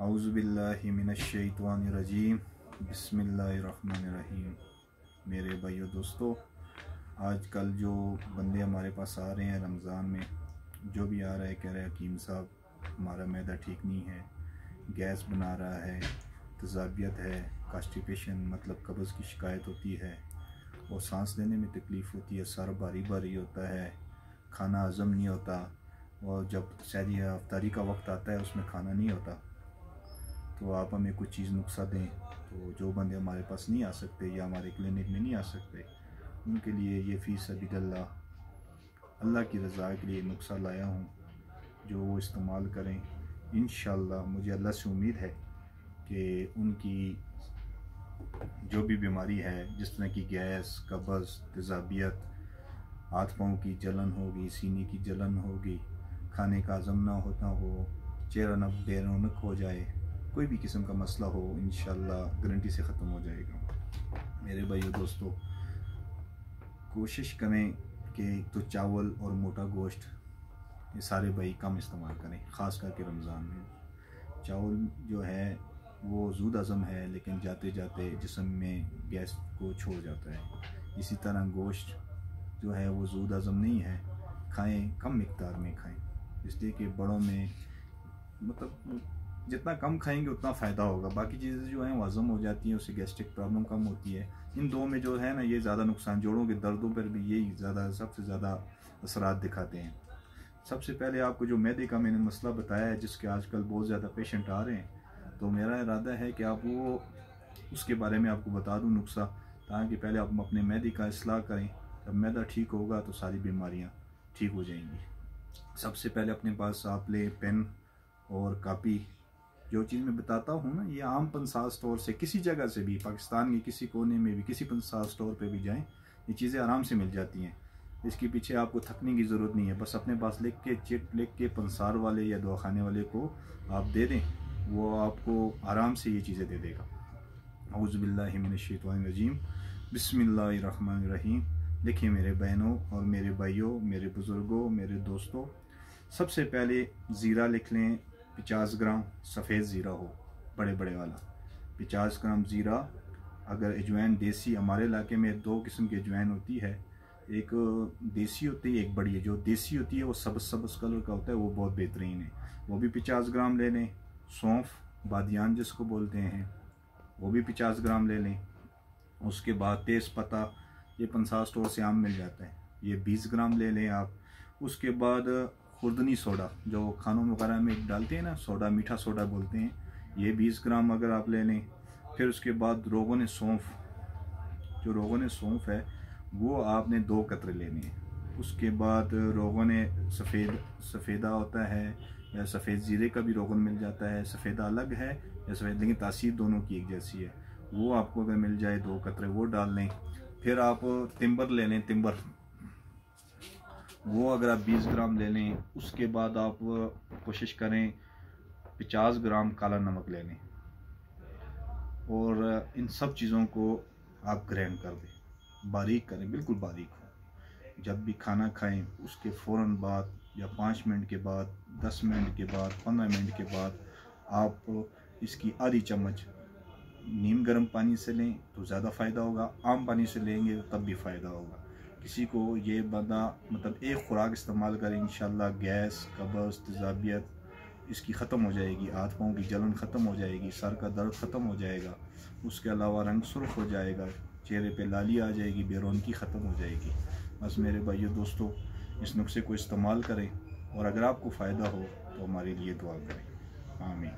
औज़ुबिल्लाहि मिनश्शैतानिर्रजीम बिस्मिल्लाहिर्रहमानिर्रहीम। मेरे भाइयों दोस्तों, आजकल जो बंदे हमारे पास आ रहे हैं रमज़ान में, जो भी आ रहा है कह रहे हैं हकीम साहब हमारा मैदा ठीक नहीं है, गैस बना रहा है, तज़ाबियत है, कॉन्स्टिपेशन मतलब कब्ज़ की शिकायत होती है और सांस लेने में तकलीफ़ होती है, सर भारी भारी होता है, खाना हज़म नहीं होता और जब सहरी या अफ्तारी का वक्त आता है उसमें खाना नहीं होता। तो आप हमें कुछ चीज़ नुस्खा दें। तो जो बंदे हमारे पास नहीं आ सकते या हमारे क्लिनिक में नहीं आ सकते, उनके लिए ये फ़ी सबिलिल्लाह अल्लाह की रज़ा के लिए नुस्खा लाया हूँ, जो वो इस्तेमाल करें। इंशाअल्लाह मुझे अल्लाह से उम्मीद है कि उनकी जो भी बीमारी है, जिस तरह की गैस, कब्ज़, तेज़ाबियत, हाथ पाँव की जलन होगी, सीने की जलन होगी, खाने का हज़म ना होता हो, चेहरा न बेरौनक हो जाए, कोई भी किस्म का मसला हो, इंशाअल्लाह गारंटी से ख़त्म हो जाएगा। मेरे भाइयों दोस्तों, कोशिश करें कि तो चावल और मोटा गोश्त ये सारे भाई कम इस्तेमाल करें, ख़ास करके रमज़ान में। चावल जो है वो ज़ूद हज़म है, लेकिन जाते जाते जिस्म में गैस को छोड़ जाता है। इसी तरह गोश्त जो है वो ज़ूद हज़म नहीं है, खाएं कम मिक़दार में खाएं, इसलिए कि बड़ों में मतलब जितना कम खाएंगे उतना फ़ायदा होगा। बाकी चीज़ें जो हैं वो हज़म हो जाती हैं, उससे गैस्ट्रिक प्रॉब्लम कम होती है। इन दो में जो है ना ये ज़्यादा नुकसान, जोड़ों के दर्दों पर भी यही ज़्यादा सबसे ज़्यादा असरात दिखाते हैं। सबसे पहले आपको जो मैदे का मैंने मसला बताया है, जिसके आजकल बहुत ज़्यादा पेशेंट आ रहे हैं, तो मेरा इरादा है कि आप वो उसके बारे में आपको बता दूँ नुस्खा, ताकि पहले आप अपने मैदे का इस्लाह करें। जब मैदा ठीक होगा तो सारी बीमारियाँ ठीक हो जाएंगी। सबसे पहले अपने पास आप ले पेन और कापी। जो चीज़ मैं बताता हूँ ना, ये आम पंसार स्टोर से, किसी जगह से भी, पाकिस्तान के किसी कोने में भी, किसी पंसार स्टोर पे भी जाएं, ये चीज़ें आराम से मिल जाती हैं। इसके पीछे आपको थकने की ज़रूरत नहीं है। बस अपने पास लिख के, चिट लिख के पंसार वाले या दवाखाने वाले को आप दे दें, वो आपको आराम से ये चीज़ें दे देगा। औज़ुबिल्लाहि मिनश्शैतानिर्रजीम बिस्मिल्लाहिर्रहमानिर्रहीम। देखिए मेरे बहनों और मेरे भाइयों, मेरे बुज़ुर्गों, मेरे दोस्तों, सबसे पहले ज़ीरा लिख लें। 50 ग्राम सफ़ेद ज़ीरा हो, बड़े बड़े वाला 50 ग्राम ज़ीरा। अगर अजवाइन देसी, हमारे इलाके में दो किस्म की अजवाइन होती है, एक देसी होती है, एक बड़ी है। जो देसी होती है वो सब्ज़ सब्ज़ कलर का होता है, वो बहुत बेहतरीन है, वो भी 50 ग्राम ले लें। सौंफ, बादियान जिसको बोलते हैं, वो भी 50 ग्राम ले लें। उसके बाद तेज़पत्ता, ये पंसार स्टोर से आम मिल जाता है, ये 20 ग्राम ले लें आप। उसके बाद खुर्दनी सोडा, जो खानों वगैरह में डालते हैं ना, सोडा, मीठा सोडा बोलते हैं, ये 20 ग्राम अगर आप ले लें। फिर उसके बाद रोगन सौंफ, जो रोगन सौंफ है वो आपने 2 कतरे लेने हैं। उसके बाद रोगन सफ़ेदा होता है, या सफ़ेद ज़ीरे का भी रोगन मिल जाता है, सफ़ेदा अलग है या सफ़ेद, लेकिन तासीर दोनों की एक जैसी है। वो आपको अगर मिल जाए 2 कतरे वो डाल लें। फिर आप तिम्बर ले लें, तिम्बर, वो अगर आप 20 ग्राम ले लें। उसके बाद आप कोशिश करें 50 ग्राम काला नमक ले लें और इन सब चीज़ों को आप ग्राइंड कर दें, बारीक करें, बिल्कुल बारीक हो। जब भी खाना खाएं उसके फ़ौरन बाद, या 5 मिनट के बाद, 10 मिनट के बाद, 15 मिनट के बाद आप इसकी आधी चम्मच नीम गर्म पानी से लें तो ज़्यादा फ़ायदा होगा। आम पानी से लेंगे तब भी फ़ायदा होगा। किसी को ये बंदा मतलब एक खुराक इस्तेमाल करें, इंशाल्लाह गैस, कब्ज़, तेज़ाबियत इसकी ख़त्म हो जाएगी, हाथ पाँव की जलन ख़त्म हो जाएगी, सर का दर्द ख़त्म हो जाएगा। उसके अलावा रंग सुर्ख हो जाएगा, चेहरे पे लाली आ जाएगी, बेरौनकी ख़त्म हो जाएगी। बस मेरे भाइयों दोस्तों, इस नुस्खे को इस्तेमाल करें और अगर आपको फ़ायदा हो तो हमारे लिए दुआ करें। आमीन।